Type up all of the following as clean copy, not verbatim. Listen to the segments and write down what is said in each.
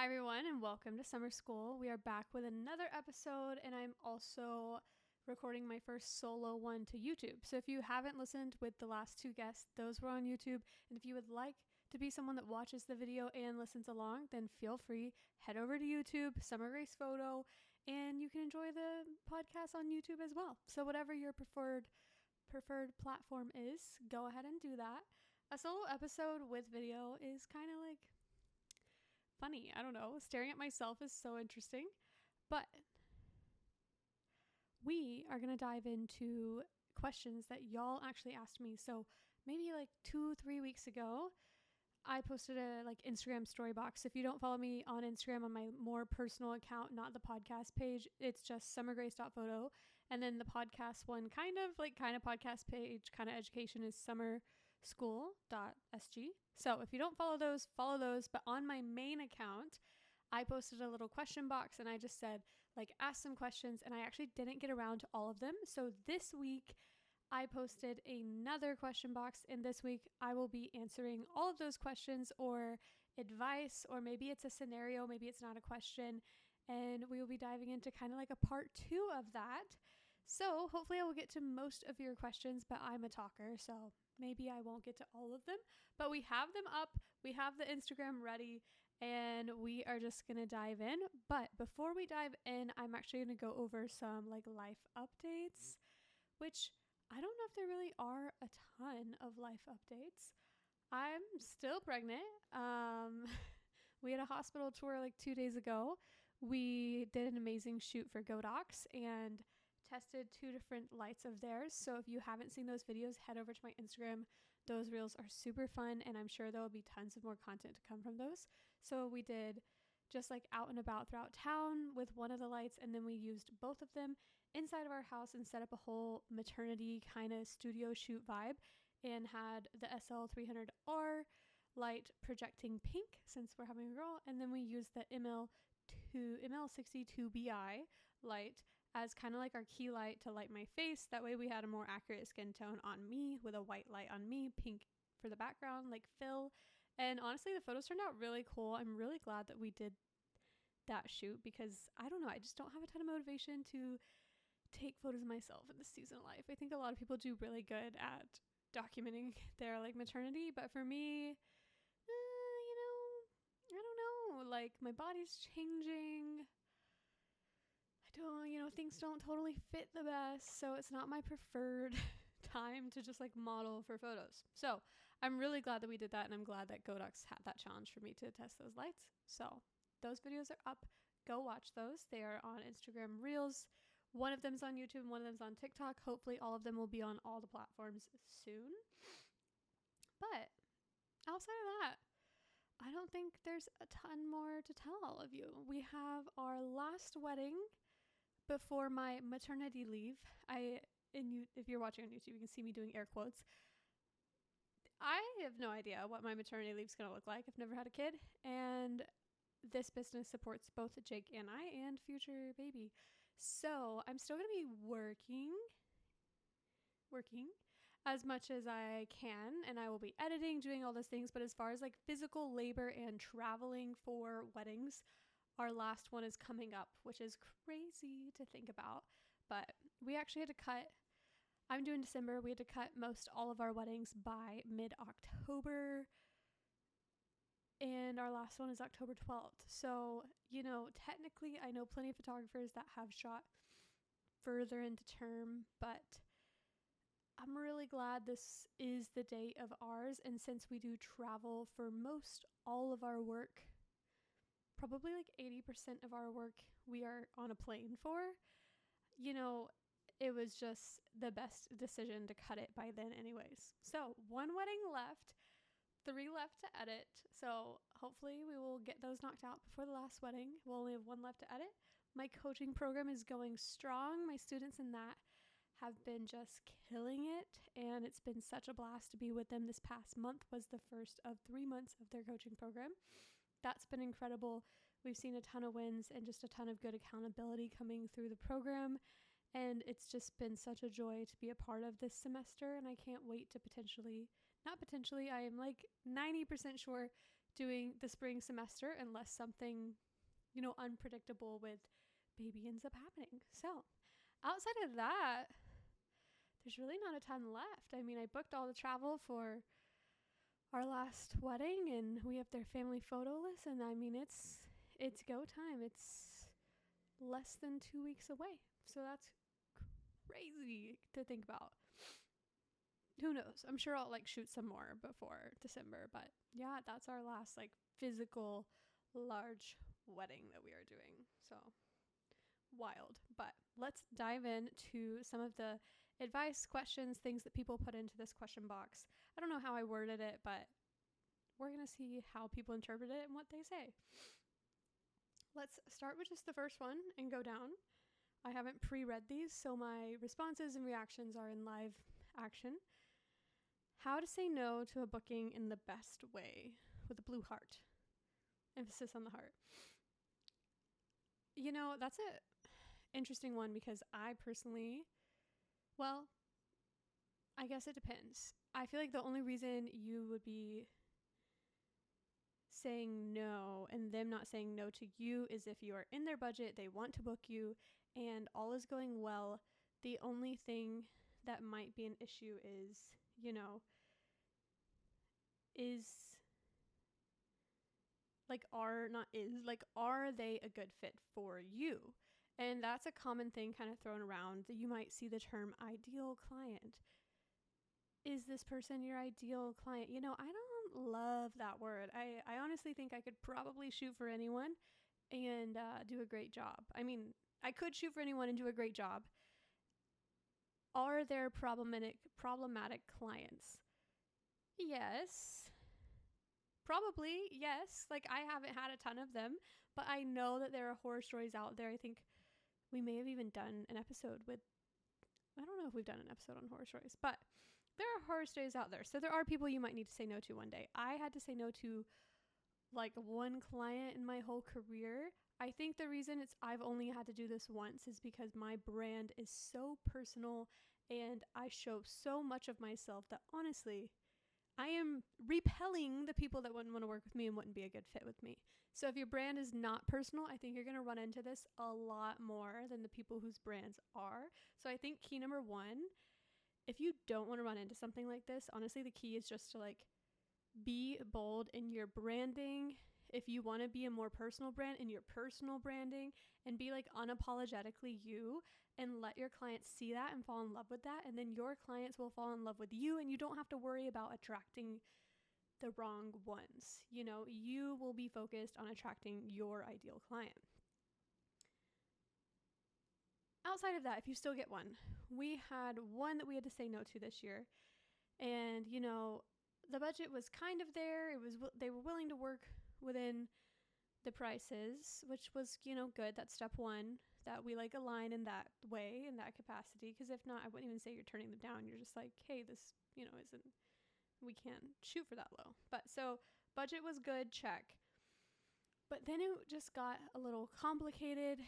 Hi everyone and welcome to summer school. We are back with another episode and I'm also recording my first solo one to YouTube. So if you haven't listened with the last two guests, those were on YouTube. And if you would like to be someone that watches the video and listens along, then feel free, head over to YouTube, Summer Grace Photo, and you can enjoy the podcast on YouTube as well. So whatever your preferred platform is, go ahead and do that. A solo episode with video is kind of like funny. I don't know. Staring at myself is so interesting. But we are going to dive into questions that y'all actually asked me. So maybe like 2-3 weeks ago, I posted a Instagram story box. If you don't follow me on Instagram on my more personal account, not the podcast page, it's just summergrace.photo. And then the podcast one kind of podcast page, kind of education is summerschool.sg. So if you don't follow those, follow those. But on my main account, I posted a little question box and I just said ask some questions, and I actually didn't get around to all of them. So this week I posted another question box, and this week I will be answering all of those questions or advice, or maybe it's a scenario, maybe it's not a question, and we will be diving into kind of like a part 2 of that. So hopefully I will get to most of your questions, but I'm a talker, so maybe I won't get to all of them, but we have them up. We have the Instagram ready, and we are just going to dive in. But before we dive in, I'm actually going to go over some life updates, which I don't know if there really are a ton of life updates. I'm still pregnant. We had a hospital tour 2 days ago. We did an amazing shoot for Godox and tested 2 different lights of theirs. So if you haven't seen those videos, head over to my Instagram. Those reels are super fun, and I'm sure there will be tons of more content to come from those. So we did just out and about throughout town with one of the lights, and then we used both of them inside of our house and set up a whole maternity kind of studio shoot vibe, and had the SL300R light projecting pink since we're having a girl, and then we used the ML62BI light as kind of our key light to light my face. That way we had a more accurate skin tone on me with a white light on me, pink for the background, fill. And honestly, the photos turned out really cool. I'm really glad that we did that shoot, because I don't know, I just don't have a ton of motivation to take photos of myself in this season of life. I think a lot of people do really good at documenting their maternity, but for me, I don't know, my body's changing. I don't, things don't totally fit the best, so it's not my preferred time to just model for photos. So I'm really glad that we did that, and I'm glad that Godox had that challenge for me to test those lights. So those videos are up. Go watch those. They are on Instagram Reels. One of them's on YouTube and one of them's on TikTok. Hopefully all of them will be on all the platforms soon. But outside of that, I don't think there's a ton more to tell all of you. We have our last wedding before my maternity leave. If you're watching on YouTube, you can see me doing air quotes. I have no idea what my maternity leave is going to look like. I've never had a kid, and this business supports both Jake and I and future baby. So I'm still going to be working as much as I can, and I will be editing, doing all those things. But as far as physical labor and traveling for weddings, our last one is coming up, which is crazy to think about. But we actually had to cut, I'm doing December, we had to cut most all of our weddings by mid-October. And our last one is October 12th. So, technically I know plenty of photographers that have shot further into term, but I'm really glad this is the date of ours. And since we do travel for most all of our work, probably 80% of our work we are on a plane for, it was just the best decision to cut it by then anyways. So 1 wedding left, 3 left to edit. So hopefully we will get those knocked out before the last wedding. We'll only have 1 left to edit. My coaching program is going strong. My students in that have been just killing it, and it's been such a blast to be with them. This past month was the first of 3 months of their coaching program. That's been incredible. We've seen a ton of wins and just a ton of good accountability coming through the program. And it's just been such a joy to be a part of this semester. And I can't wait to I am 90% sure doing the spring semester unless something, unpredictable with baby ends up happening. So outside of that, there's really not a ton left. I mean, I booked all the travel for our last wedding, and we have their family photo list, and I mean, it's go time. It's less than 2 weeks away. So that's crazy to think about. Who knows? I'm sure I'll shoot some more before December, but yeah, that's our last physical large wedding that we are doing. So wild. But let's dive into some of the advice, questions, things that people put into this question box. I don't know how I worded it, but we're going to see how people interpret it and what they say. Let's start with just the first one and go down. I haven't pre-read these, so my responses and reactions are in live action. How to say no to a booking in the best way, with a blue heart. Emphasis on the heart. That's a interesting one because I personally, well, I guess it depends. I feel like the only reason you would be saying no and them not saying no to you is if you are in their budget, they want to book you, and all is going well. The only thing that might be an issue is, are they a good fit for you? And that's a common thing kind of thrown around. You might see the term ideal client. Is this person your ideal client? I don't love that word. I honestly think I could probably shoot for anyone and do a great job. I mean, I could shoot for anyone and do a great job. Are there problematic clients? Yes. Probably, yes. I haven't had a ton of them, but I know that there are horror stories out there. I think we may have even done an episode with, I don't know if we've done an episode on horror stories, but there are horror stories out there. So there are people you might need to say no to one day. I had to say no to one client in my whole career. I think the reason I've only had to do this once is because my brand is so personal and I show so much of myself that honestly, I am repelling the people that wouldn't want to work with me and wouldn't be a good fit with me. So if your brand is not personal, I think you're going to run into this a lot more than the people whose brands are. So I think key number one, if you don't want to run into something like this, honestly, the key is just to be bold in your branding. If you want to be a more personal brand, in your personal branding, and be unapologetically you, and let your clients see that and fall in love with that, and then your clients will fall in love with you, and you don't have to worry about attracting the wrong ones. You will be focused on attracting your ideal client. Outside of that, if you still get one, we had one that we had to say no to this year, and the budget was kind of there. They were willing to work within the prices, which was, good. That's step one, that we align in that way, in that capacity. Because if not, I wouldn't even say you're turning them down. You're just hey, this, we can't shoot for that low. But so budget was good, check. But then it just got a little complicated.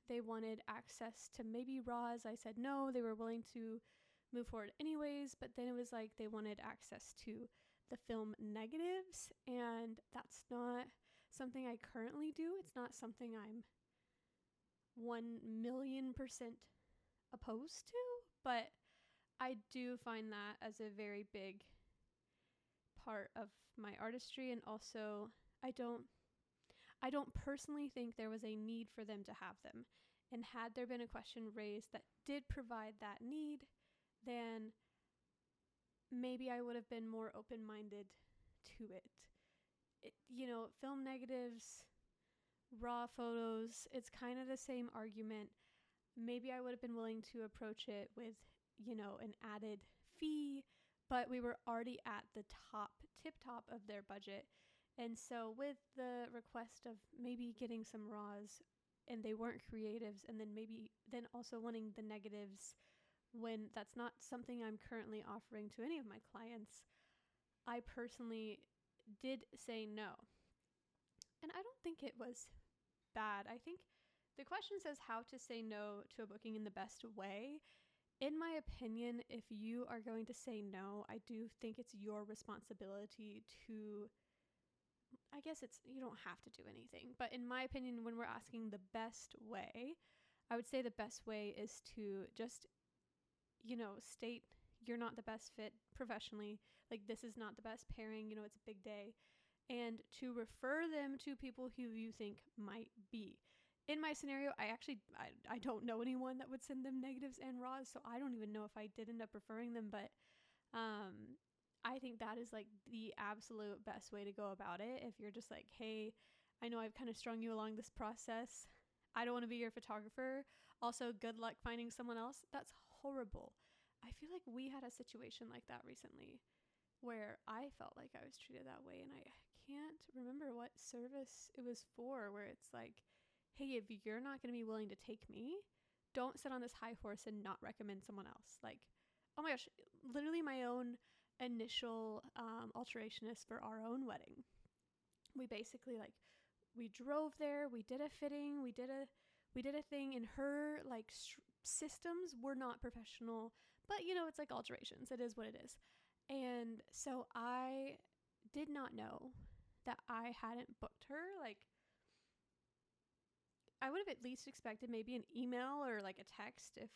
They wanted access to maybe raws. I said no. They were willing to move forward anyways, but then it was they wanted access to the film negatives, and that's not something I currently do. It's not something I'm 1,000,000% opposed to, but I do find that as a very big part of my artistry, and also I don't personally think there was a need for them to have them. And had there been a question raised that did provide that need, then maybe I would have been more open-minded to it. Film negatives, raw photos, it's kind of the same argument. Maybe I would have been willing to approach it with, an added fee, but we were already at the tip top of their budget. And so with the request of maybe getting some raws, and they weren't creatives, and then also wanting the negatives when that's not something I'm currently offering to any of my clients, I personally did say no. And I don't think it was bad. I think the question says how to say no to a booking in the best way. In my opinion, if you are going to say no, I do think it's your responsibility to, I guess you don't have to do anything, but in my opinion, when we're asking the best way, I would say the best way is to just, state you're not the best fit professionally. Like, this is not the best pairing, it's a big day, and to refer them to people who you think might be. In my scenario, I don't know anyone that would send them negatives and raws, so I don't even know if I did end up referring them, but I think that is like the absolute best way to go about it. If you're just like, hey, I know I've kind of strung you along this process. I don't want to be your photographer. Also, good luck finding someone else. That's horrible. I feel like we had a situation like that recently where I felt like I was treated that way, and I can't remember what service it was for, where it's like, hey, if you're not going to be willing to take me, don't sit on this high horse and not recommend someone else. Like, oh my gosh, literally my own initial alterationist for our own wedding. We basically we drove there, we did a fitting, we did a thing, and her systems were not professional, but it's like alterations. It is what it is. And so I did not know that I hadn't booked her. Like, I would have at least expected maybe an email or like a text if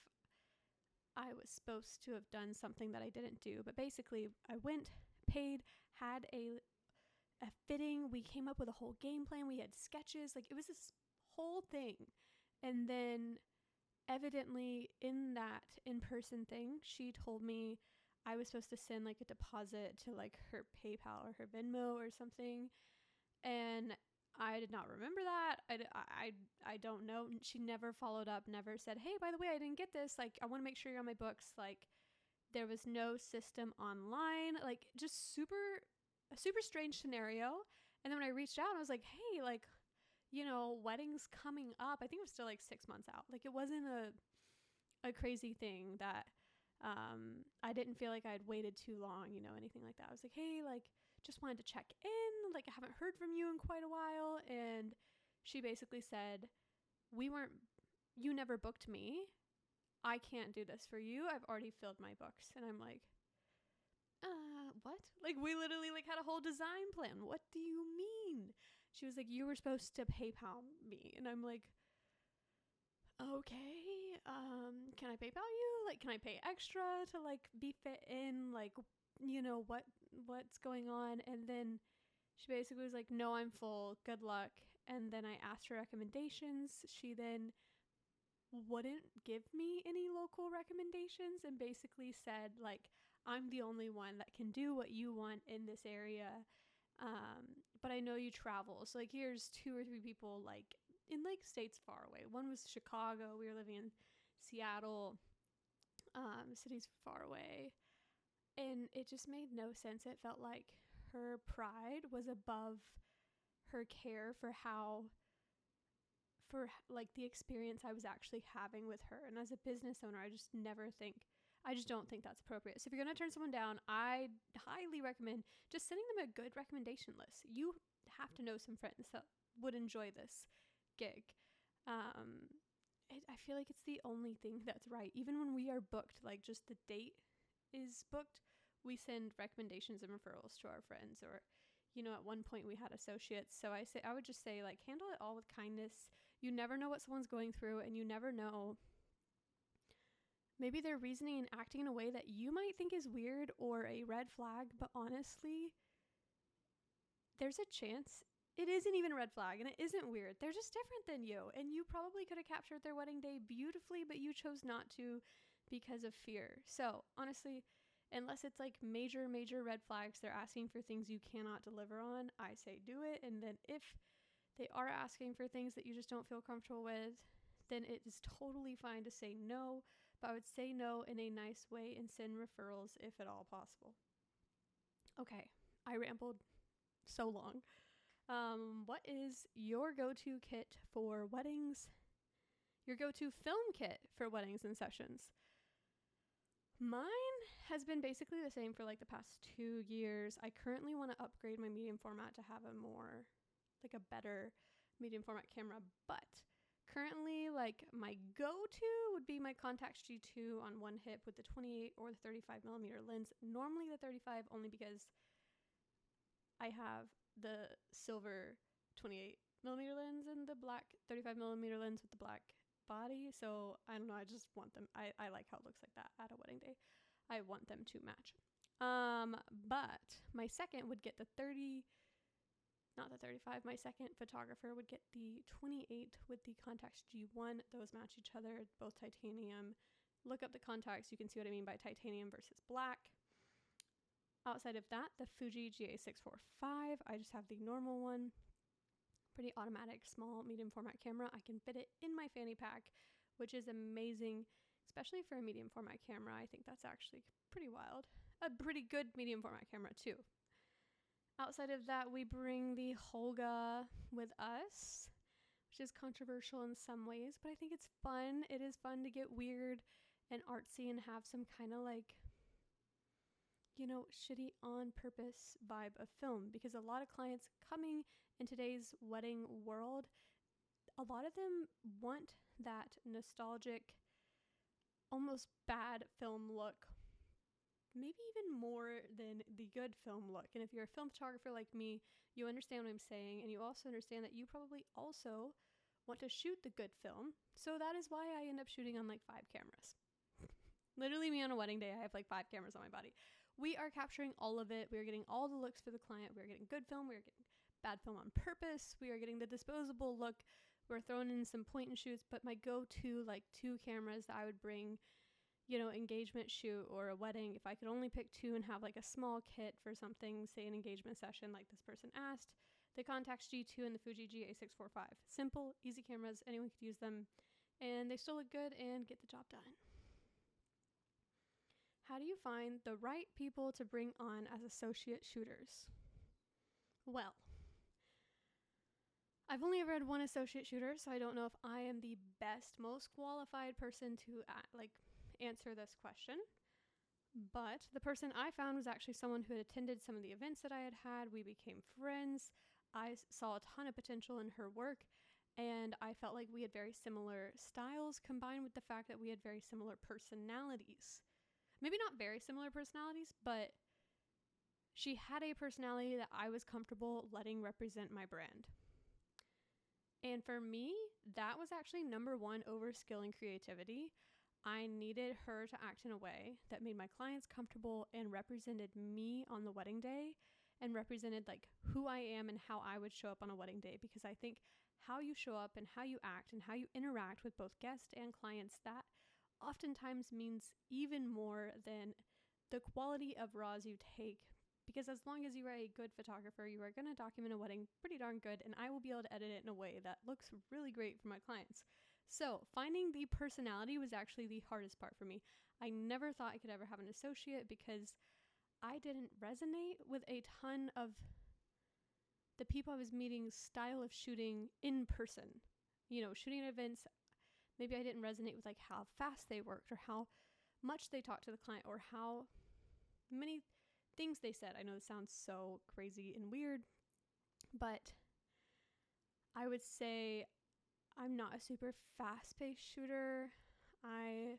I was supposed to have done something that I didn't do. But basically, I went, paid, had a fitting. We came up with a whole game plan. We had sketches. Like, it was this whole thing. And then evidently in that in-person thing, she told me I was supposed to send like a deposit to like her PayPal or her Venmo or something. And I did not remember that. I don't know. She never followed up, never said, hey, by the way, I didn't get this. Like, I want to make sure you're on my books. Like, there was no system online. Like, just a super strange scenario. And then when I reached out, I was like, hey, like, wedding's coming up. I think it was still like 6 months out. Like, it wasn't a crazy thing that I didn't feel like I had waited too long, anything like that. I was like, hey, like, just wanted to check in. Like, I haven't heard from you in quite a while. And she basically said, you never booked me. I can't do this for you. I've already filled my books. And I'm like, what? Like, we literally like had a whole design plan. What do you mean? She was like, you were supposed to PayPal me. And I'm like, okay, can I PayPal you? Like, can I pay extra to like be fit in? Like, what's going on? And then she basically was like, no, I'm full. Good luck. And then I asked her recommendations. She then wouldn't give me any local recommendations and basically said, like, I'm the only one that can do what you want in this area. But I know you travel. So like, here's 2 or 3 people like in like states far away. One was Chicago. We were living in Seattle, cities far away. And it just made no sense. It felt like her pride was above her care for like the experience I was actually having with her. And as a business owner, I just don't think that's appropriate. So if you're going to turn someone down, I highly recommend just sending them a good recommendation list. You have to know some friends that would enjoy this gig. I feel like it's the only thing that's right. Even when we are booked, like just the date is booked, we send recommendations and referrals to our friends, or at one point we had associates. So I would just say, like, handle it all with kindness. You never know what someone's going through, and you never know, maybe they're reasoning and acting in a way that you might think is weird or a red flag, but honestly, there's a chance it isn't even a red flag and it isn't weird. They're just different than you, and you probably could have captured their wedding day beautifully, but you chose not to because of fear. So honestly, unless it's like major red flags, they're asking for things you cannot deliver on, I say do it. And then if they are asking for things that you just don't feel comfortable with, then it is totally fine to say no, but I would say no in a nice way and send referrals if at all possible. Okay, I rambled so long. What is your go-to kit for weddings? Your go-to film kit for weddings and sessions? Mine has been basically the same for like the past 2 years. I currently want to upgrade my medium format to have a better medium format camera, but currently like my go-to would be my Contax G2 on one hip with the 28 or the 35 millimeter lens. Normally the 35, only because I have the silver 28 millimeter lens and the black 35 millimeter lens with the black body. So I don't know, I just want them, I like how it looks like that at a wedding day. I want them to match. But my second would get the 30, not the 35. My second photographer would get the 28 with the Contax G1. Those match each other, both titanium. Look up the contacts, you can see what I mean by titanium versus black. Outside of that, the Fuji GA645, I just have the normal one. Pretty automatic, small, medium format camera. I can fit it in my fanny pack, which is amazing, especially for a medium format camera. I think that's actually pretty wild. A pretty good medium format camera too. Outside of that, we bring the Holga with us, which is controversial in some ways, but I think it's fun. It is fun to get weird and artsy and have some kind of like, you know, shitty on purpose vibe of film, because a lot of clients coming in today's wedding world, a lot of them want that nostalgic, almost bad film look, maybe even more than the good film look. And if you're a film photographer like me, you understand what I'm saying, and you also understand that you probably also want to shoot the good film. So that is why I end up shooting on like 5 cameras. Literally, me on a wedding day, I have like 5 cameras on my body. We are capturing all of it. We are getting all the looks for the client. We are getting good film. We are getting bad film on purpose. We are getting the disposable look. We're throwing in some point and shoots, but my go-to like 2 cameras that I would bring, you know, engagement shoot or a wedding, if I could only pick 2 and have like a small kit for something, say an engagement session like this person asked, the Contax G2 and the Fuji GA645. Simple, easy cameras. Anyone could use them, and they still look good and get the job done. How do you find the right people to bring on as associate shooters? Well, I've only ever had one associate shooter, so I don't know if I am the best, most qualified person to answer this question. But the person I found was actually someone who had attended some of the events that I had had. We became friends. I saw a ton of potential in her work, and I felt like we had very similar styles, combined with the fact that we had very similar personalities. Maybe not very similar personalities, but she had a personality that I was comfortable letting represent my brand. And for me, that was actually number 1 over skill and creativity. I needed her to act in a way that made my clients comfortable and represented me on the wedding day, and represented like who I am and how I would show up on a wedding day, because I think how you show up and how you act and how you interact with both guests and clients, that oftentimes means even more than the quality of raws you take, because as long as you are a good photographer, you are going to document a wedding pretty darn good, and I will be able to edit it in a way that looks really great for my clients. So finding the personality was actually the hardest part for me. I never thought I could ever have an associate because I didn't resonate with a ton of the people I was meeting's style of shooting in person. You know, shooting at events, maybe I didn't resonate with like how fast they worked, or how much they talked to the client, or how many things they said. I know this sounds so crazy and weird, but I would say I'm not a super fast-paced shooter. I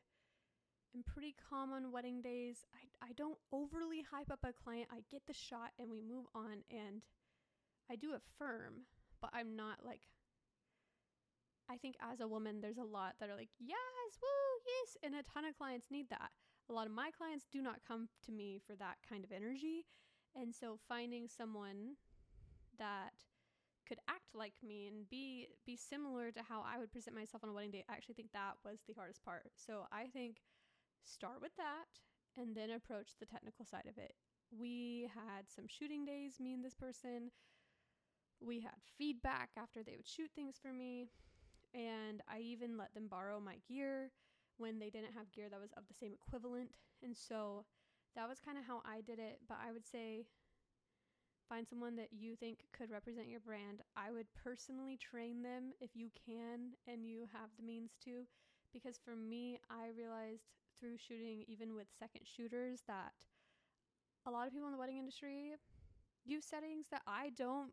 am pretty calm on wedding days. I don't overly hype up a client. I get the shot and we move on, and I do affirm, but I'm not like, I think as a woman, there's a lot that are like, yes, woo, yes. And a ton of clients need that. A lot of my clients do not come to me for that kind of energy. And so finding someone that could act like me and be similar to how I would present myself on a wedding day, I actually think that was the hardest part. So I think start with that and then approach the technical side of it. We had some shooting days, me and this person. We had feedback after they would shoot things for me. And I even let them borrow my gear when they didn't have gear that was of the same equivalent. And so that was kind of how I did it. But I would say find someone that you think could represent your brand. I would personally train them if you can and you have the means to. Because for me, I realized through shooting, even with second shooters, that a lot of people in the wedding industry use settings that I don't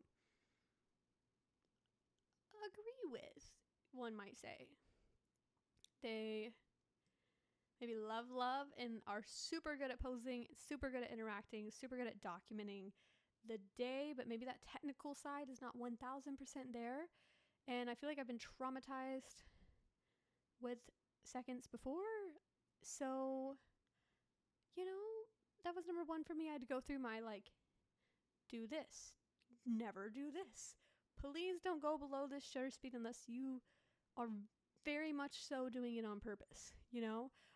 agree with, one might say. They maybe love and are super good at posing, super good at interacting, super good at documenting the day, but maybe that technical side is not 1000% there. And I feel like I've been traumatized with seconds before. So, that was number one for me. I had to go through my, do this, never do this. Please don't go below this shutter speed unless you are very much so doing it on purpose,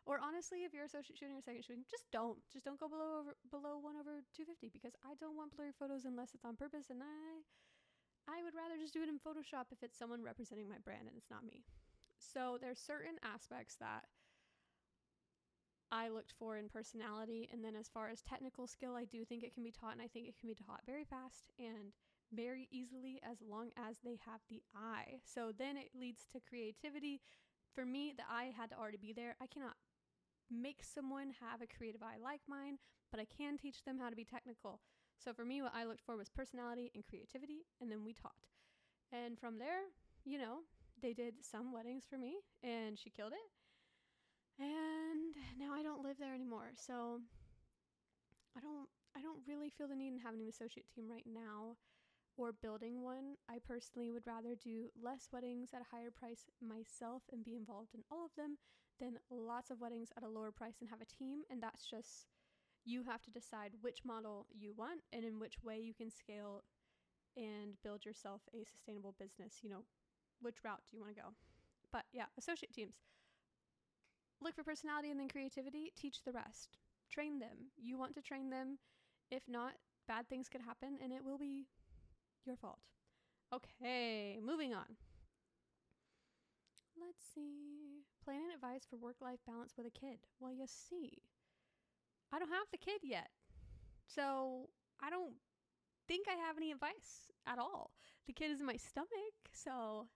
Or honestly, if you're associate shooting or second shooting, just don't go below 1/250, because I don't want blurry photos unless it's on purpose, and I would rather just do it in Photoshop if it's someone representing my brand and it's not me. So there's certain aspects that I looked for in personality, and then as far as technical skill, I do think it can be taught, and I think it can be taught very fast and very easily as long as they have the eye. So then it leads to creativity. For me, the eye had to already be there. I cannot make someone have a creative eye like mine, but I can teach them how to be technical. So for me, what I looked for was personality and creativity, and then we taught. And from there, they did some weddings for me, and she killed it. And now I don't live there anymore, so I don't really feel the need in having an associate team right now or building one. I personally would rather do less weddings at a higher price myself and be involved in all of them than lots of weddings at a lower price and have a team. And that's just, you have to decide which model you want and in which way you can scale and build yourself a sustainable business. Which route do you want to go? But yeah, associate teams. Look for personality and then creativity. Teach the rest. Train them. You want to train them. If not, bad things could happen and it will be your fault. Okay, moving on. Let's see. Plan and advice for work-life balance with a kid. Well, you see, I don't have the kid yet. So I don't think I have any advice at all. The kid is in my stomach. So,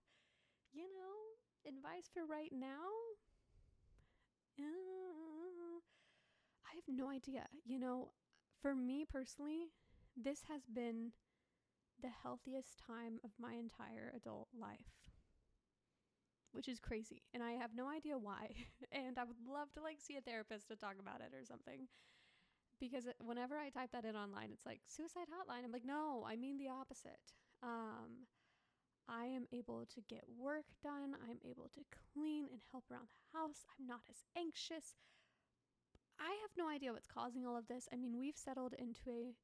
advice for right now? I have no idea. For me personally, this has been the healthiest time of my entire adult life, which is crazy. And I have no idea why. And I would love to see a therapist to talk about it or something. Because whenever I type that in online, it's like suicide hotline. I'm like, no, I mean the opposite. I am able to get work done. I'm able to clean and help around the house. I'm not as anxious. I have no idea what's causing all of this. I mean, we've settled into a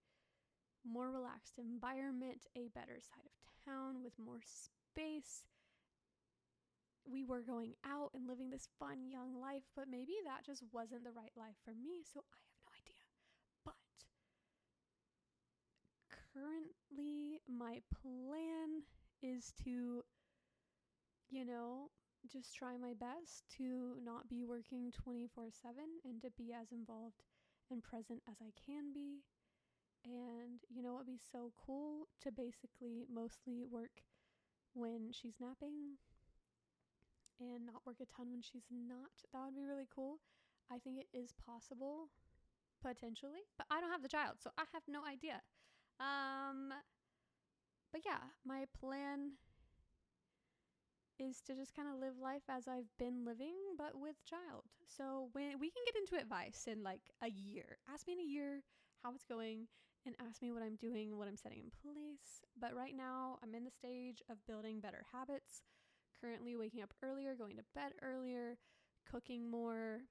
more relaxed environment, a better side of town with more space. We were going out and living this fun young life, but maybe that just wasn't the right life for me. So I have no idea. But currently my plan is to, just try my best to not be working 24/7 and to be as involved and present as I can be. And it would be so cool to basically mostly work when she's napping and not work a ton when she's not. That would be really cool. I think it is possible, potentially, but I don't have the child, so I have no idea. But yeah, my plan is to just kind of live life as I've been living, but with child. So when we can get into advice in a year, ask me in a year how it's going and ask me what I'm doing, what I'm setting in place. But right now I'm in the stage of building better habits, currently waking up earlier, going to bed earlier, cooking more,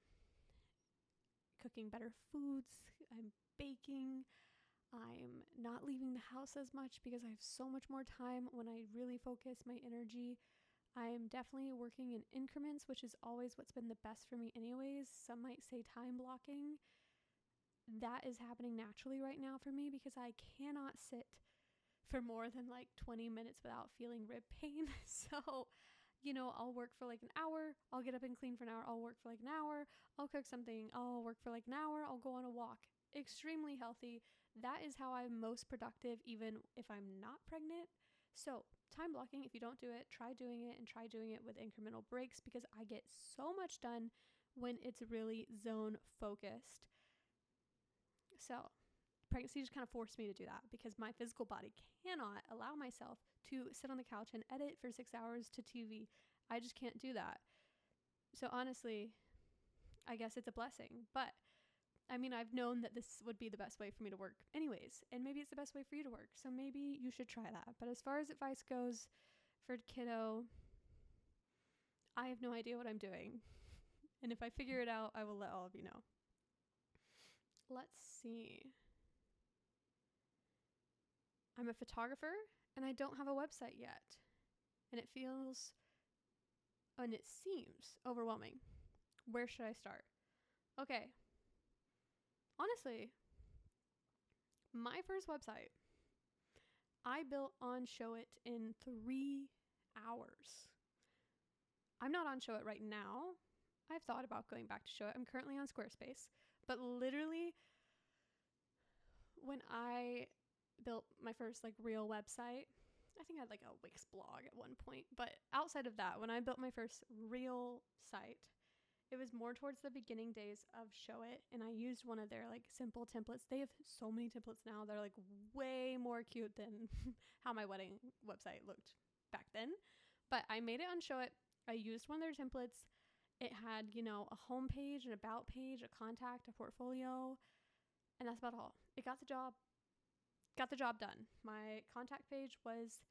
cooking better foods. I'm baking. I'm not leaving the house as much because I have so much more time when I really focus my energy. I am definitely working in increments, which is always what's been the best for me anyways. Some might say time blocking. That is happening naturally right now for me because I cannot sit for more than 20 minutes without feeling rib pain. So, I'll work for an hour. I'll get up and clean for an hour. I'll work for an hour. I'll cook something. I'll work for an hour. I'll go on a walk. Extremely healthy. That is how I'm most productive, even if I'm not pregnant. So time blocking, if you don't do it, try doing it, and try doing it with incremental breaks, because I get so much done when it's really zone focused. So pregnancy just kind of forced me to do that because my physical body cannot allow myself to sit on the couch and edit for 6 hours to TV. I just can't do that. So honestly, I guess it's a blessing, but I mean, I've known that this would be the best way for me to work anyways, and maybe it's the best way for you to work. So maybe you should try that. But as far as advice goes for kiddo, I have no idea what I'm doing. And if I figure it out, I will let all of you know. Let's see. I'm a photographer and I don't have a website yet. And it seems overwhelming. Where should I start? Okay. Honestly, my first website, I built on Showit in 3 hours. I'm not on Showit right now. I've thought about going back to Showit. I'm currently on Squarespace. But literally, when I built my first real website, I think I had a Wix blog at one point. But outside of that, when I built my first real site, it was more towards the beginning days of Showit, and I used one of their simple templates. They have so many templates now that are way more cute than how my wedding website looked back then. But I made it on Showit. I used one of their templates. It had, a home page, an about page, a contact, a portfolio, and that's about all. It got the job done. My contact page was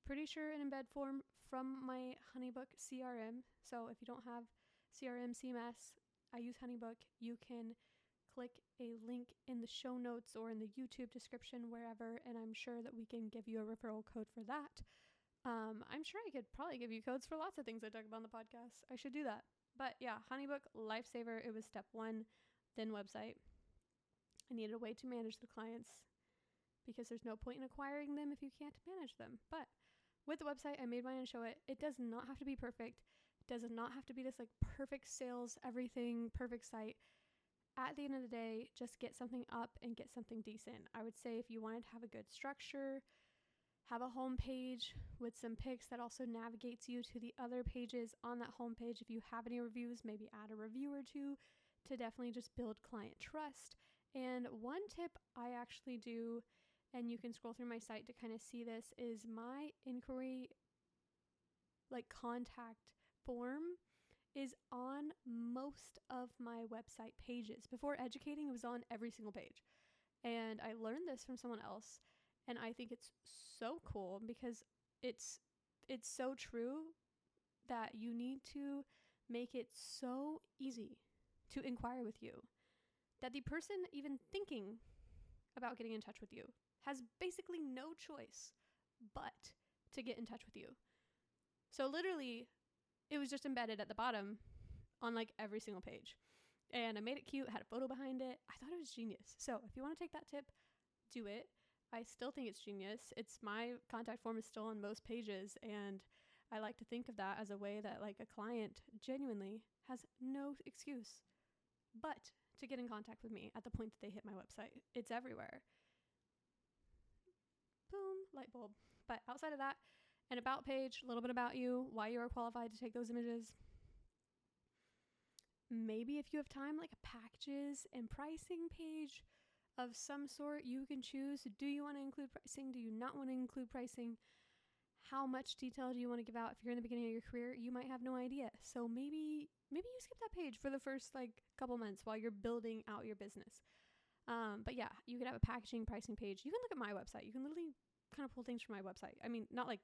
pretty sure an embed form from my HoneyBook CRM. So if you don't have CRM, CMS, I use HoneyBook. You can click a link in the show notes or in the YouTube description, wherever, and I'm sure that we can give you a referral code for that. I'm sure I could probably give you codes for lots of things I talk about on the podcast. I should do that. But yeah, HoneyBook, lifesaver. It was step 1, then website. I needed a way to manage the clients because there's no point in acquiring them if you can't manage them. But with the website, I made mine and Showit. It does not have to be perfect. It does not have to be this perfect sales, everything, perfect site. At the end of the day, just get something up and get something decent. I would say if you wanted to have a good structure, have a home page with some pics that also navigates you to the other pages on that home page. If you have any reviews, maybe add a review or two to definitely just build client trust. And one tip I actually do, and you can scroll through my site to kind of see this, is my inquiry contact form is on most of my website pages. Before educating, it was on every single page. And I learned this from someone else. And I think it's so cool because it's so true that you need to make it so easy to inquire with you that the person even thinking about getting in touch with you has basically no choice but to get in touch with you. So literally, it was just embedded at the bottom on every single page. And I made it cute, had a photo behind it. I thought it was genius. So if you want to take that tip, do it. I still think it's genius. My contact form is still on most pages, and I like to think of that as a way that a client genuinely has no excuse but to get in contact with me at the point that they hit my website. It's everywhere. Boom, light bulb. But outside of that, an about page, a little bit about you, why you are qualified to take those images. Maybe if you have time, a packages and pricing page of some sort you can choose. Do you want to include pricing? Do you not want to include pricing? How much detail do you want to give out? If you're in the beginning of your career, you might have no idea. So maybe you skip that page for the first couple months while you're building out your business. But yeah, you could have a packaging pricing page. You can look at my website. You can literally kind of pull things from my website. I mean, not like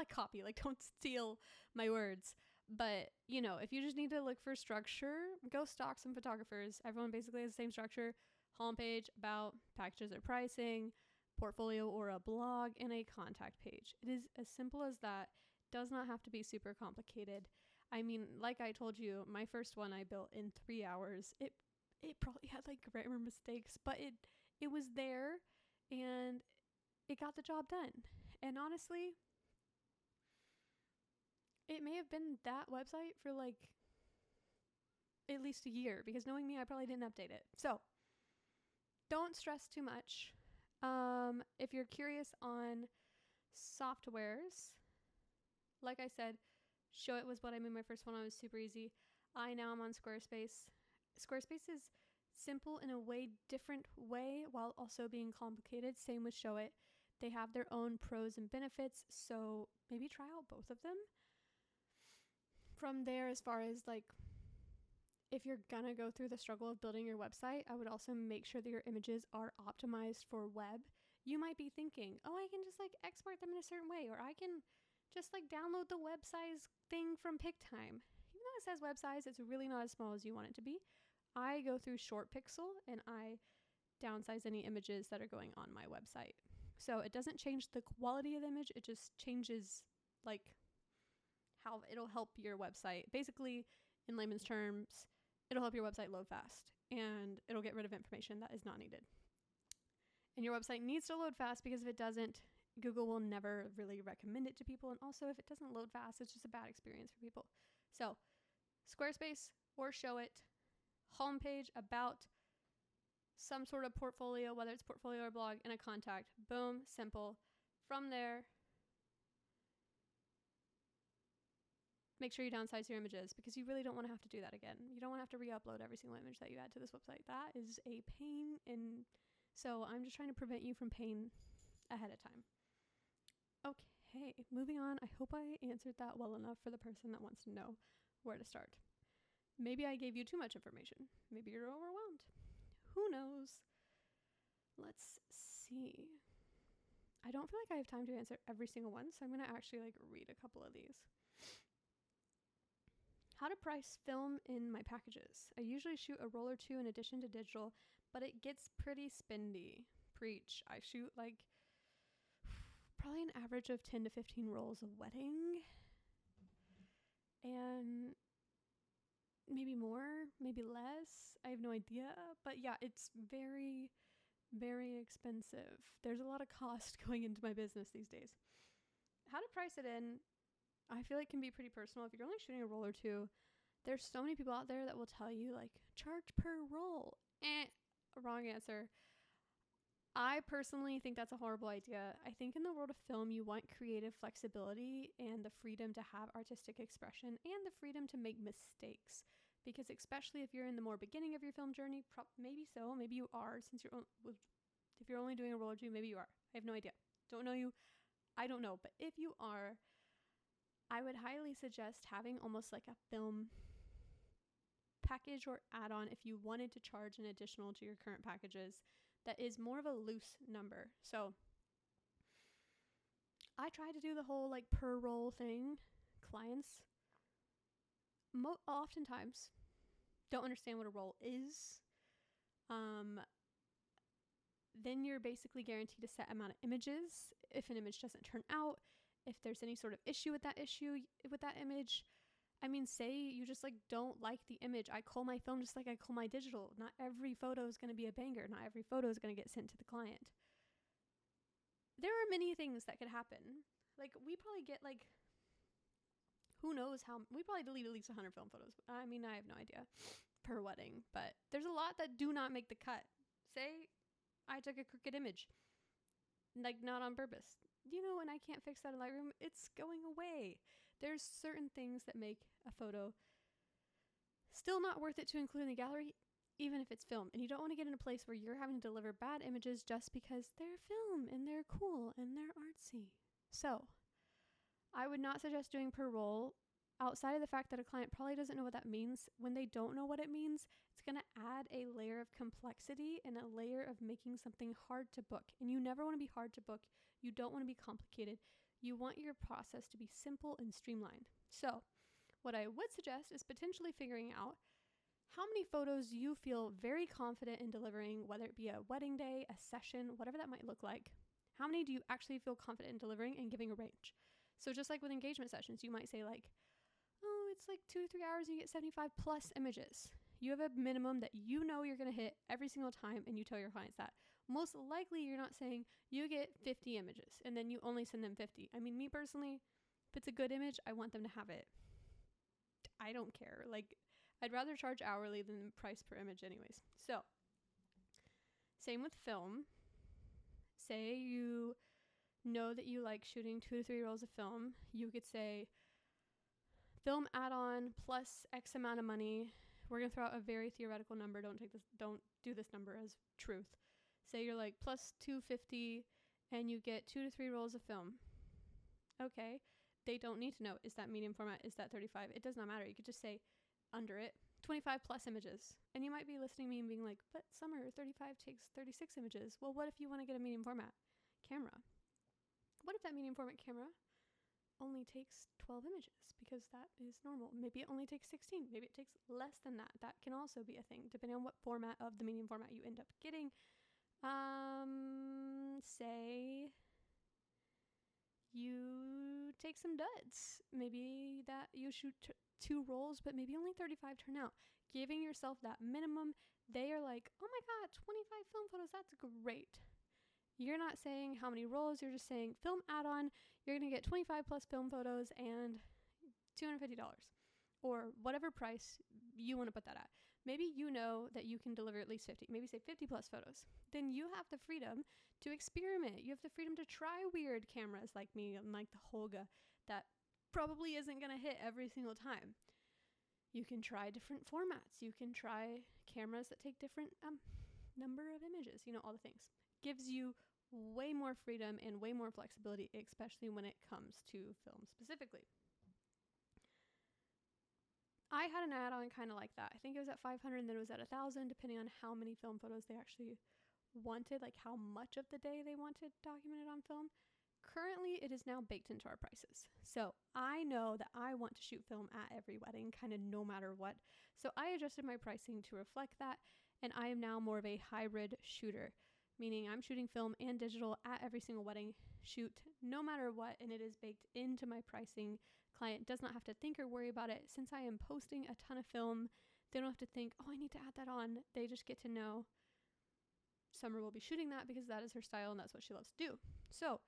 copy, don't steal my words. But, if you just need to look for structure, go stalk some photographers. Everyone basically has the same structure. Homepage, about, packages or pricing, portfolio or a blog, and a contact page. It is as simple as that. Does not have to be super complicated. I mean, like I told you, my first one I built in 3 hours. It probably had grammar mistakes, but it was there and it got the job done. And honestly, it may have been that website for at least a year, because knowing me, I probably didn't update it. So don't stress too much. If you're curious on softwares, like I said, Showit was what I made my first one on. It was super easy. I now am on Squarespace. Squarespace is simple in a different way while also being complicated. Same with Showit. They have their own pros and benefits, so maybe try out both of them. From there, as far as if you're gonna go through the struggle of building your website, I would also make sure that your images are optimized for web. You might be thinking, oh, I can just like export them in a certain way, or I can just like download the web size thing from PicTime. Even though it says web size, it's really not as small as you want it to be. I go through Short Pixel and I downsize any images that are going on my website. So it doesn't change the quality of the image, it just changes like how it'll help your website. Basically, in layman's terms, it'll help your website load fast and it'll get rid of information that is not needed. And your website needs to load fast, because if it doesn't, Google will never really recommend it to people. And also, if it doesn't load fast, it's just a bad experience for people. So Squarespace or Show It, homepage, about, some sort of portfolio, whether it's portfolio or blog, and a contact. Boom, simple. From there, make sure you downsize your images, because you really don't want to have to do that again. You don't want to have to re-upload every single image that you add to this website. That is a pain, and so I'm just trying to prevent you from pain ahead of time. Okay, moving on. I hope I answered that well enough for the person that wants to know where to start. Maybe I gave you too much information. Maybe you're overwhelmed. Who knows? Let's see. I don't feel like I have time to answer every single one, so I'm going to actually like read a couple of these. How to price film in my packages. I usually shoot a roll or two in addition to digital, but it gets pretty spendy. Preach. I shoot like probably an average of 10 to 15 rolls a wedding. And maybe more, maybe less. I have no idea. But yeah, it's very, very expensive. There's a lot of cost going into my business these days. How to price it in, I feel like can be pretty personal. If you're only shooting a roll or two, there's so many people out there that will tell you like charge per roll. Wrong answer. I personally think that's a horrible idea. I think in the world of film, you want creative flexibility and the freedom to have artistic expression and the freedom to make mistakes. Because especially if you're in the more beginning of your film journey, maybe so, maybe you are, since if you're only doing a roll or two, maybe you are. I have no idea. Don't know you. I don't know. But if you are, I would highly suggest having almost like a film package or add-on if you wanted to charge an additional to your current packages that is more of a loose number. So I try to do the whole like per roll thing. Clients oftentimes don't understand what a roll is. Then you're basically guaranteed a set amount of images. If an image doesn't turn out, if there's any sort of issue with that image, I mean, say you just like don't like the image. I cull my film just like I cull my digital. Not every photo is going to be a banger. Not every photo is going to get sent to the client. There are many things that could happen. Like we probably get like, who knows how, we probably delete at least 100 film photos. I mean, I have no idea per wedding, but there's a lot that do not make the cut. Say I took a crooked image, like not on purpose, and I can't fix that in Lightroom. It's going away. There's certain things that make a photo still not worth it to include in the gallery, even if it's film. And you don't want to get in a place where you're having to deliver bad images just because they're film and they're cool and they're artsy. So I would not suggest doing per roll, outside of the fact that a client probably doesn't know what that means. When they don't know what it means, it's going to add a layer of complexity and a layer of making something hard to book. And you never want to be hard to book. You don't want to be complicated. You want your process to be simple and streamlined. So what I would suggest is potentially figuring out how many photos you feel very confident in delivering, whether it be a wedding day, a session, whatever that might look like. How many do you actually feel confident in delivering and giving a range? So just like with engagement sessions, you might say like, oh, it's like 2 to 3 hours and you get 75 plus images. You have a minimum that you're going to hit every single time, and you tell your clients that. Most likely you're not saying you get 50 images and then you only send them 50. I mean, me personally, if it's a good image, I want them to have it. I don't care. Like, I'd rather charge hourly than price per image anyways. So same with film. Say you know that you like shooting 2 to 3 rolls of film. You could say film add-on plus X amount of money. We're going to throw out a very theoretical number. Don't do this number as truth. Say you're like plus 250 and you get 2 to 3 rolls of film. Okay. They don't need to know, is that medium format? Is that 35? It does not matter. You could just say under it, 25 plus images. And you might be listening to me and being like, but Summer, 35 takes 36 images. Well, what if you want to get a medium format camera? What if that medium format camera only takes 12 images? Because that is normal. Maybe it only takes 16. Maybe it takes less than that. That can also be a thing, depending on what format of the medium format you end up getting. Say you take some duds. Maybe that you shoot 2 rolls, but maybe only 35 turn out. Giving yourself that minimum. They are like, oh my God, 25 film photos, that's great. You're not saying how many rolls, you're just saying film add-on, you're going to get 25 plus film photos and $250 or whatever price you want to put that at. Maybe you know that you can deliver at least 50, maybe say 50 plus photos. Then you have the freedom to experiment. You have the freedom to try weird cameras like me and like the Holga that probably isn't going to hit every single time. You can try different formats. You can try cameras that take different number of images, all the things. Gives you way more freedom and way more flexibility, especially when it comes to film specifically. I had an add-on kind of like that. I think it was at 500 and then it was at 1,000, depending on how many film photos they actually wanted, like how much of the day they wanted documented on film. Currently, it is now baked into our prices. So I know that I want to shoot film at every wedding, kind of no matter what. So I adjusted my pricing to reflect that, and I am now more of a hybrid shooter, meaning I'm shooting film and digital at every single wedding shoot, no matter what, and it is baked into my pricing. Client does not have to think or worry about it. Since I am posting a ton of film, they don't have to think, oh, I need to add that on. They just get to know Summer will be shooting that because that is her style and that's what she loves to do. So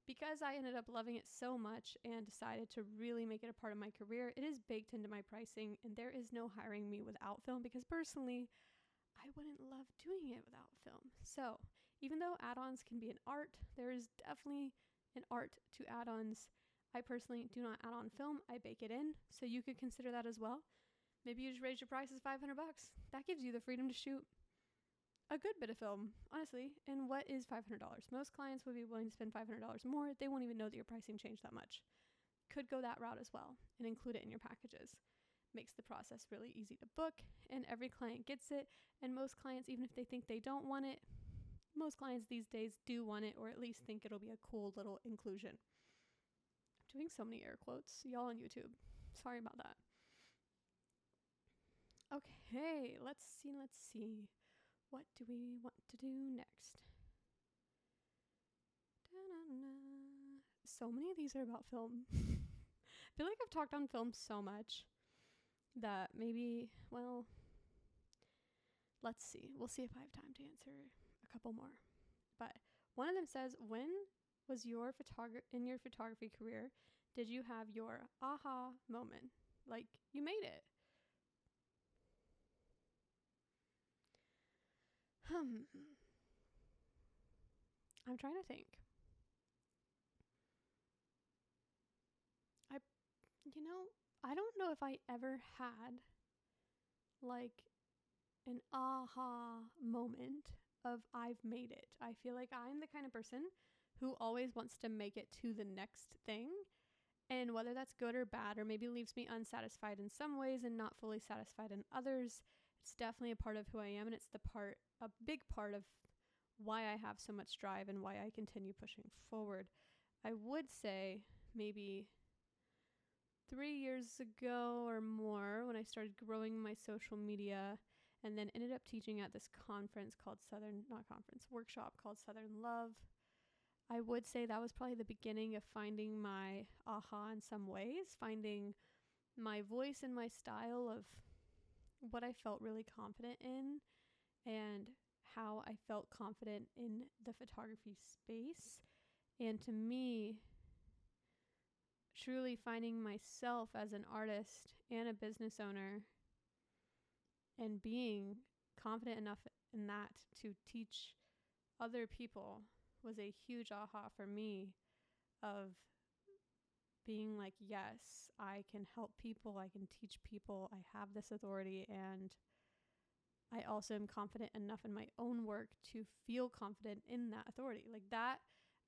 because I ended up loving it so much and decided to really make it a part of my career, it is baked into my pricing, and there is no hiring me without film because personally, I wouldn't love doing it without film. So even though add-ons can be an art, there is definitely an art to add-ons. I personally do not add on film. I bake it in. So you could consider that as well. Maybe you just raise your prices $500. That gives you the freedom to shoot a good bit of film, honestly. And what is $500? Most clients would be willing to spend $500 more. They won't even know that your pricing changed that much. Could go that route as well and include it in your packages. Makes the process really easy to book, and every client gets it. And most clients, even if they think they don't want it, most clients these days do want it, or at least think it'll be a cool little inclusion. I'm doing so many air quotes, y'all on YouTube. Sorry about that. Okay, let's see. What do we want to do next? Da-na-na. So many of these are about film. I feel like I've talked on film so much that maybe, well, let's see. We'll see if I have time to answer a couple more. But one of them says, when was your in your photography career, did you have your aha moment? Like, you made it. I'm trying to think. I don't know if I ever had like an aha moment of I've made it. I feel like I'm the kind of person who always wants to make it to the next thing. And whether that's good or bad, or maybe leaves me unsatisfied in some ways and not fully satisfied in others, it's definitely a part of who I am. And it's a big part of why I have so much drive and why I continue pushing forward. I would say maybe 3 years ago or more, when I started growing my social media and then ended up teaching at this workshop called Southern Love. I would say that was probably the beginning of finding my aha in some ways, finding my voice and my style of what I felt really confident in and how I felt confident in the photography space. And to me, truly finding myself as an artist and a business owner and being confident enough in that to teach other people was a huge aha for me of being like, yes, I can help people, I can teach people, I have this authority, and I also am confident enough in my own work to feel confident in that authority. Like that,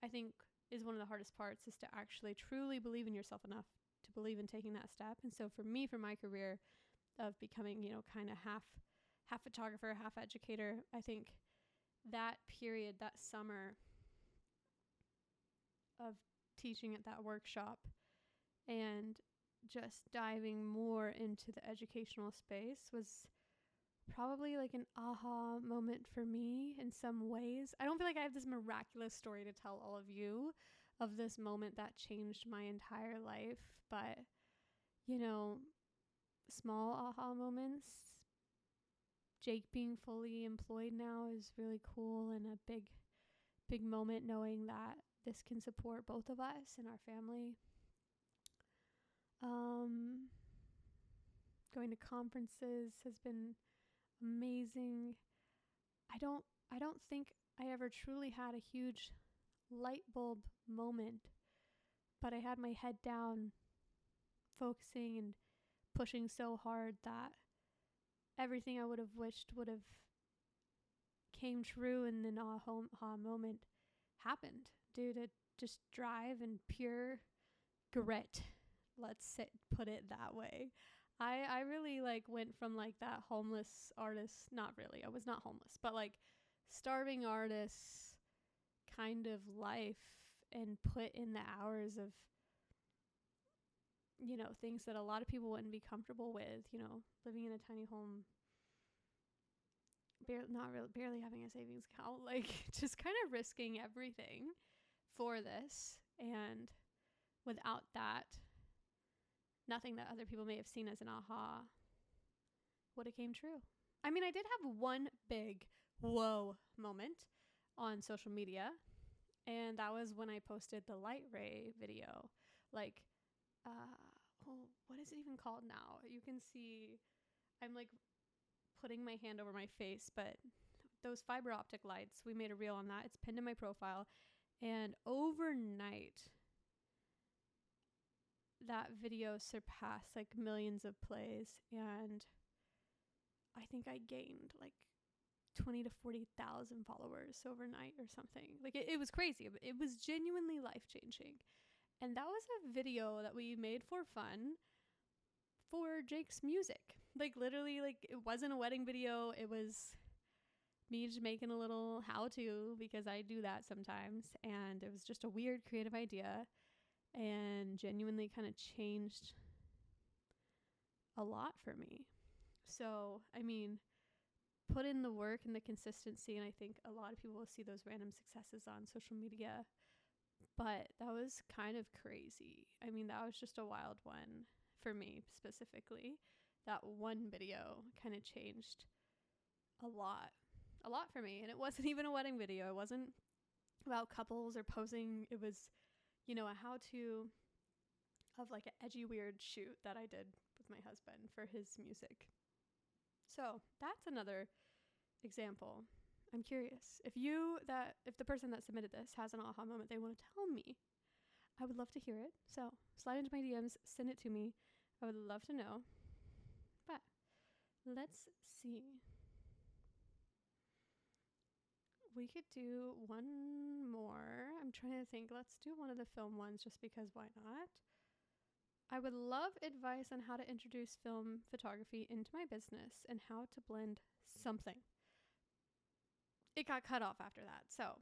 I think, is one of the hardest parts, is to actually truly believe in yourself enough to believe in taking that step. And so for me, for my career, of becoming, kind of half photographer, half educator. I think that period, that summer of teaching at that workshop and just diving more into the educational space was probably like an aha moment for me in some ways. I don't feel like I have this miraculous story to tell all of you of this moment that changed my entire life, but small aha moments. Jake being fully employed now is really cool, and a big moment knowing that this can support both of us and our family. Going to conferences has been amazing. I don't think I ever truly had a huge light bulb moment, but I had my head down, focusing and pushing so hard that everything I would have wished would have came true in an aha moment happened due to just drive and pure grit. Put it that way. I really went from that homeless artist, not really, I was not homeless, but starving artist kind of life, and put in the hours of things that a lot of people wouldn't be comfortable with, living in a tiny home, barely having a savings account, just kind of risking everything for this. And without that, nothing that other people may have seen as an aha would have came true. I mean, I did have one big whoa moment on social media, and that was when I posted the light ray video. What is it even called now? You can see I'm putting my hand over my face, but those fiber optic lights, we made a reel on that. It's pinned in my profile, and overnight that video surpassed millions of plays, and I think I gained 20 to 40,000 followers overnight or something. It was crazy. It was genuinely life-changing. And that was a video that we made for fun for Jake's music. Literally, it wasn't a wedding video. It was me just making a little how-to, because I do that sometimes. And it was just a weird creative idea, and genuinely kind of changed a lot for me. So, I mean, put in the work and the consistency, and I think a lot of people will see those random successes on social media. But that was kind of crazy. I mean, that was just a wild one for me specifically. That one video kind of changed a lot for me. And it wasn't even a wedding video. It wasn't about couples or posing. It was, a how-to of an edgy, weird shoot that I did with my husband for his music. So that's another example. I'm curious if the person that submitted this has an aha moment they want to tell me. I would love to hear it. So slide into my DMs, send it to me. I would love to know. But let's see. We could do one more. I'm trying to think. Let's do one of the film ones just because why not? I would love advice on how to introduce film photography into my business and how to blend something. It got cut off after that. So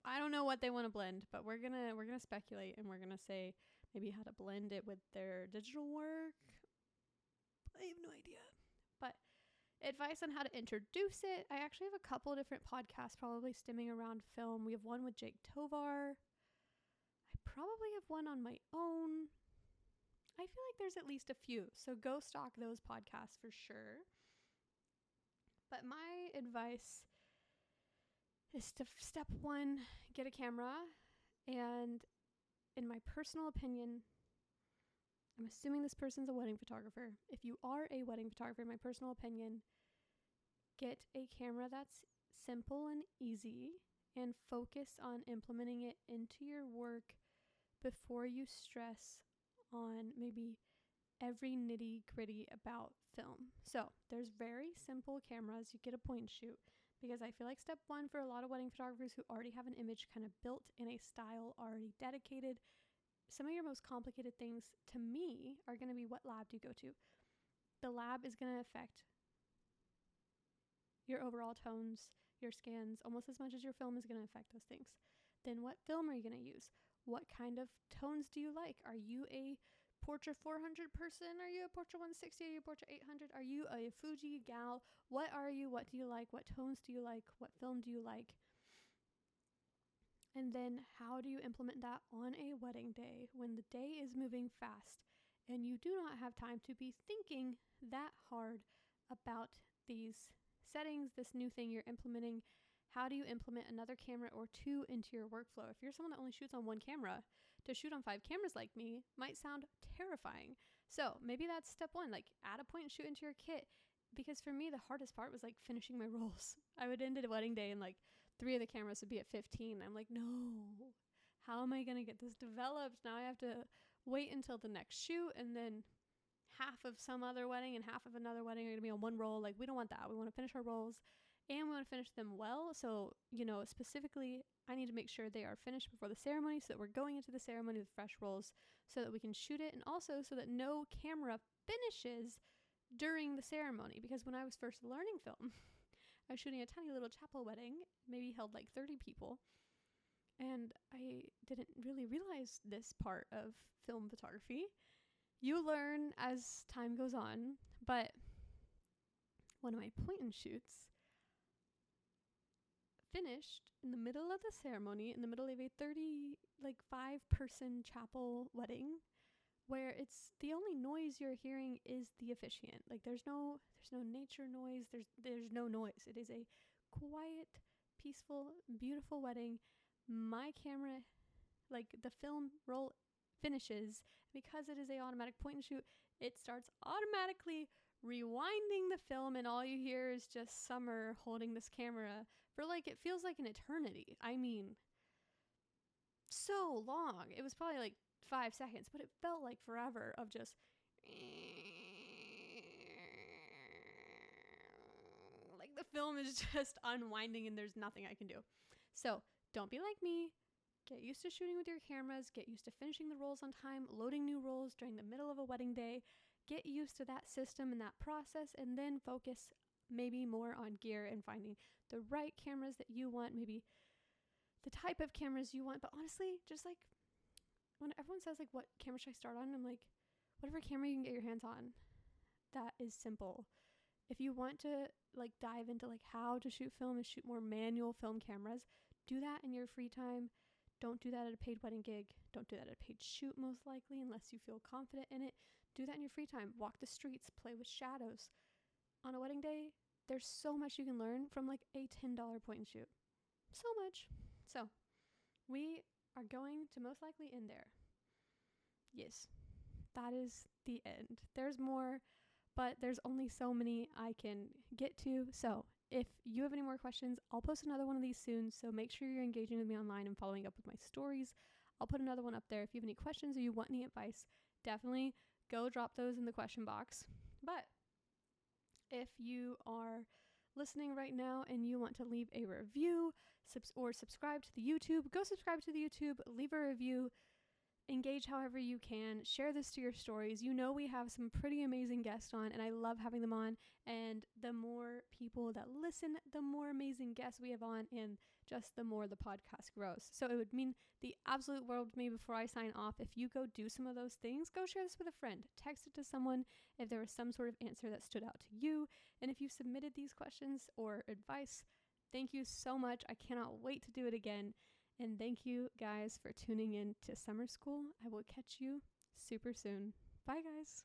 I don't know what they want to blend, but we're gonna speculate, and we're gonna say maybe how to blend it with their digital work. I have no idea. But advice on how to introduce it. I actually have a couple of different podcasts probably stemming around film. We have one with Jake Tovar. I probably have one on my own. I feel like there's at least a few. So go stalk those podcasts for sure. But my advice is to step one, get a camera. And in my personal opinion, I'm assuming this person's a wedding photographer. If you are a wedding photographer, in my personal opinion, get a camera that's simple and easy, and focus on implementing it into your work before you stress on maybe every nitty gritty about film. So there's very simple cameras. You get a point and shoot, because I feel like step one for a lot of wedding photographers who already have an image kind of built in a style already dedicated, some of your most complicated things to me are going to be what lab do you go to? the lab is going to affect your overall tones, your scans, almost as much as your film is going to affect those things. Then what film are you going to use? What kind of tones do you like? Are you a Portra 400 person? Are you a Portra 160? Are you a Portra 800? Are you a Fuji gal? What are you? What do you like? What tones do you like? What film do you like? And then how do you implement that on a wedding day when the day is moving fast and you do not have time to be thinking that hard about these settings, this new thing you're implementing? How do you implement another camera or two into your workflow? If you're someone that only shoots on one camera, to shoot on 5 cameras like me might sound terrifying. So maybe that's step one, like add a point and shoot into your kit. Because for me, the hardest part was like finishing my rolls. I would end at a wedding day and like 3 of the cameras would be at 15. I'm like, no, how am I going to get this developed? Now I have to wait until the next shoot, and then half of some other wedding and half of another wedding are going to be on one roll. Like, we don't want that. We want to finish our rolls and we want to finish them well. So, specifically, I need to make sure they are finished before the ceremony so that we're going into the ceremony with fresh rolls so that we can shoot it, and also so that no camera finishes during the ceremony. Because when I was first learning film, I was shooting a tiny little chapel wedding, maybe held like 30 people, and I didn't really realize this part of film photography. You learn as time goes on, but one of my point and shoots finished in the middle of the ceremony, in the middle of a 5-person chapel wedding, where it's the only noise you're hearing is the officiant. Like, there's no nature noise. There's no noise. It is a quiet, peaceful, beautiful wedding. My camera, like the film roll finishes, because it is a automatic point and shoot, it starts automatically rewinding the film, and all you hear is just Summer holding this camera for like, it feels like an eternity. I mean, so long. It was probably like 5 seconds, but it felt like forever of just like the film is just unwinding and there's nothing I can do. So don't be like me. Get used to shooting with your cameras. Get used to finishing the rolls on time, loading new rolls during the middle of a wedding day. Get used to that system and that process, and then focus maybe more on gear and finding the right cameras that you want, maybe the type of cameras you want. But honestly, just like when everyone says like, what camera should I start on? I'm like, whatever camera you can get your hands on. That is simple. If you want to like dive into like how to shoot film and shoot more manual film cameras, do that in your free time. Don't do that at a paid wedding gig. Don't do that at a paid shoot, most likely, unless you feel confident in it. Do that in your free time. Walk the streets, play with shadows. On a wedding day, there's so much you can learn from like a $10 point and shoot. So much. So we are going to most likely end there. Yes, that is the end. There's more, but there's only so many I can get to. So if you have any more questions, I'll post another one of these soon. So make sure you're engaging with me online and following up with my stories. I'll put another one up there. If you have any questions or you want any advice, definitely go drop those in the question box. But if you are listening right now and you want to leave a review or subscribe to the YouTube, go subscribe to the YouTube, leave a review, engage however you can, share this to your stories. We have some pretty amazing guests on, and I love having them on. And the more people that listen, the more amazing guests we have on, and just the more the podcast grows. So it would mean the absolute world to me before I sign off if you go do some of those things. Go share this with a friend. Text it to someone if there was some sort of answer that stood out to you. And if you submitted these questions or advice, thank you so much. I cannot wait to do it again. And thank you guys for tuning in to Summer School. I will catch you super soon. Bye, guys.